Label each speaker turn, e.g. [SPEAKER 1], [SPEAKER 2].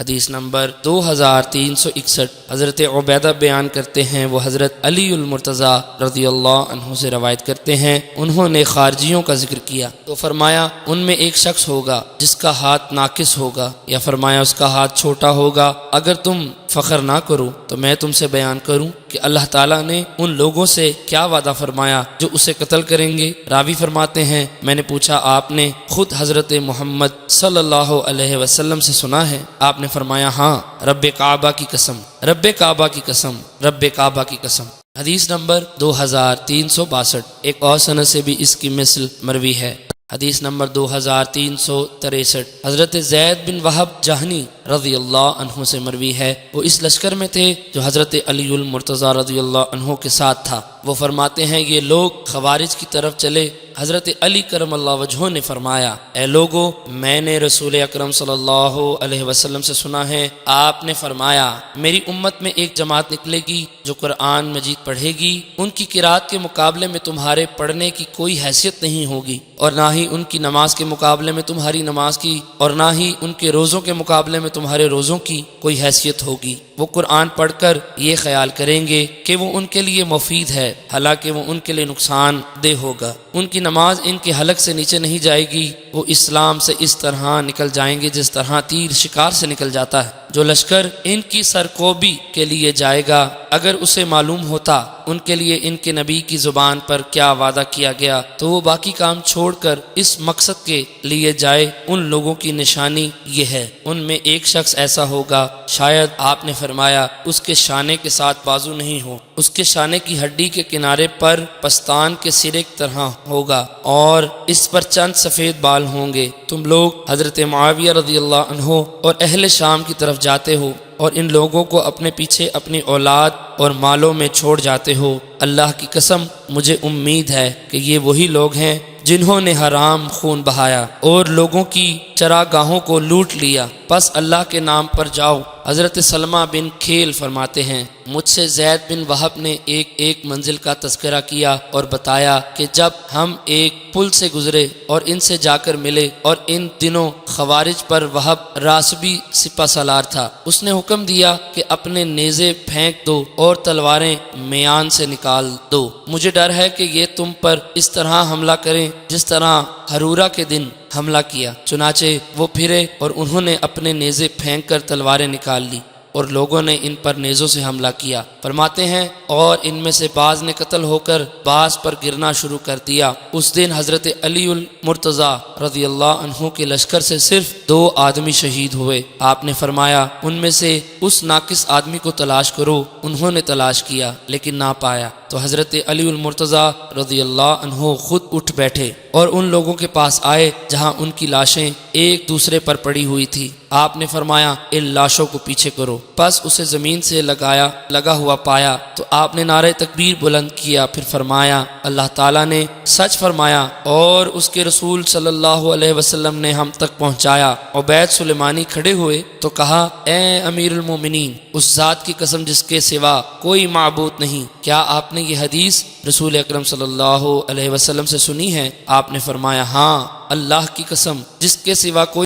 [SPEAKER 1] حدیث نمبر 2361 حضرت عبیدہ بیان کرتے ہیں، وہ حضرت علی المرتضیٰ رضی اللہ عنہ سے روایت کرتے ہیں، انہوں نے خارجیوں کا ذکر کیا تو فرمایا ان میں ایک شخص ہوگا جس کا ہاتھ ناقص ہوگا، یا فرمایا اس کا ہاتھ چھوٹا ہوگا۔ اگر تم فخر نہ کرو تو میں تم سے بیان کروں کہ اللہ تعالیٰ نے ان لوگوں سے کیا وعدہ فرمایا جو اسے قتل کریں گے۔ راوی فرماتے ہیں، میں نے پوچھا آپ نے خود حضرت محمد صلی اللہ علیہ وسلم سے سنا ہے؟ آپ نے فرمایا ہاں، رب کعبہ کی قسم، رب کعبہ کی قسم، رب کعبہ کی قسم۔ حدیث نمبر 2362 ایک اور سند سے بھی اس کی مثل مروی ہے۔ حدیث نمبر 2363 حضرت زید بن وہب جہنی رضی اللہ عنہ سے مروی ہے، وہ اس لشکر میں تھے جو حضرت علی المرتضیٰ رضی اللہ عنہ کے ساتھ تھا۔ وہ فرماتے ہیں یہ لوگ خوارج کی طرف چلے، حضرت علی کرم اللہ وجہہ نے فرمایا، اے لوگو، میں نے رسول اکرم صلی اللہ علیہ وسلم سے سنا ہے، آپ نے فرمایا میری امت میں ایک جماعت نکلے گی جو قرآن مجید پڑھے گی، ان کی قرات کے مقابلے میں تمہارے پڑھنے کی کوئی حیثیت نہیں ہوگی، اور نہ ہی ان کی نماز کے مقابلے میں تمہاری نماز کی، اور نہ ہی ان کے روزوں کے مقابلے میں تمہارے روزوں کی کوئی حیثیت ہوگی۔ وہ قرآن پڑھ کر یہ خیال کریں گے کہ وہ ان کے لیے مفید ہے، حالانکہ وہ ان کے لیے نقصان دہ ہوگا۔ ان کی نماز ان کے حلق سے نیچے نہیں جائے گی، وہ اسلام سے اس طرح نکل جائیں گے جس طرح تیر شکار سے نکل جاتا ہے۔ جو لشکر ان کی سرکوبی کے لیے جائے گا، اگر اسے معلوم ہوتا ان کے لیے ان کے نبی کی زبان پر کیا وعدہ کیا گیا تو وہ باقی کام چھوڑ کر اس مقصد کے لیے جائے۔ ان لوگوں کی نشانی یہ ہے، ان میں ایک شخص ایسا ہوگا، شاید آپ نے فرمایا اس کے شانے کے ساتھ بازو نہیں ہو، اس کے شانے کی ہڈی کے کنارے پر پستان کے سرے کی طرح ہوگا اور اس پر چند سفید بال ہوں گے۔ تم لوگ حضرت معاویہ رضی اللہ عنہ اور اہل شام کی طرف جاتے ہو اور ان لوگوں کو اپنے پیچھے اپنی اولاد اور مالوں میں چھوڑ جاتے ہو۔ اللہ کی قسم مجھے امید ہے کہ یہ وہی لوگ ہیں جنہوں نے حرام خون بہایا اور لوگوں کی چراگاہوں کو لوٹ لیا، پس اللہ کے نام پر جاؤ۔ حضرت سلمہ بن کھیل فرماتے ہیں، مجھ سے زید بن وہب نے ایک منزل کا تذکرہ کیا اور بتایا کہ جب ہم ایک پل سے گزرے اور ان سے جا کر ملے، اور ان دنوں خوارج پر وہب راسبی سپہ سالار تھا، اس نے حکم دیا کہ اپنے نیزے پھینک دو اور تلواریں میان سے نکال دو، مجھے ڈر ہے کہ یہ تم پر اس طرح حملہ کریں جس طرح ہرورہ کے دن حملہ کیا۔ چنانچہ وہ پھرے اور انہوں نے اپنے نیزے پھینک کر تلواریں نکال لی اور لوگوں نے ان پر نیزوں سے حملہ کیا۔ فرماتے ہیں اور ان میں سے بعض نے قتل ہو کر بعض پر گرنا شروع کر دیا۔ اس دن حضرت علی المرتضیٰ رضی اللہ عنہ کے لشکر سے صرف 2 آدمی شہید ہوئے۔ آپ نے فرمایا ان میں سے اس ناقص آدمی کو تلاش کرو۔ انہوں نے تلاش کیا لیکن نہ پایا، تو حضرت علی المرتضیٰ رضی اللہ عنہ خود اٹھ بیٹھے اور ان لوگوں کے پاس آئے جہاں ان کی لاشیں ایک دوسرے پر پڑی ہوئی تھی۔ آپ نے فرمایا ان لاشوں کو پیچھے کرو، پس اسے زمین سے لگا ہوا پایا تو آپ نے نعرہ تکبیر بلند کیا، پھر فرمایا اللہ تعالیٰ نے سچ فرمایا اور اس کے رسول صلی اللہ علیہ وسلم نے ہم تک پہنچایا۔ عبید سلیمانی کھڑے ہوئے تو کہا، اے امیر المومنین، اس ذات کی قسم جس کے سوا کوئی معبود نہیں، کیا آپ نے یہ حدیث رسول اکرم صلی اللہ علیہ وسلم سے سنی ہے؟ آپ نے فرمایا ہاں، اللہ کی قسم جس کے سوا کوئی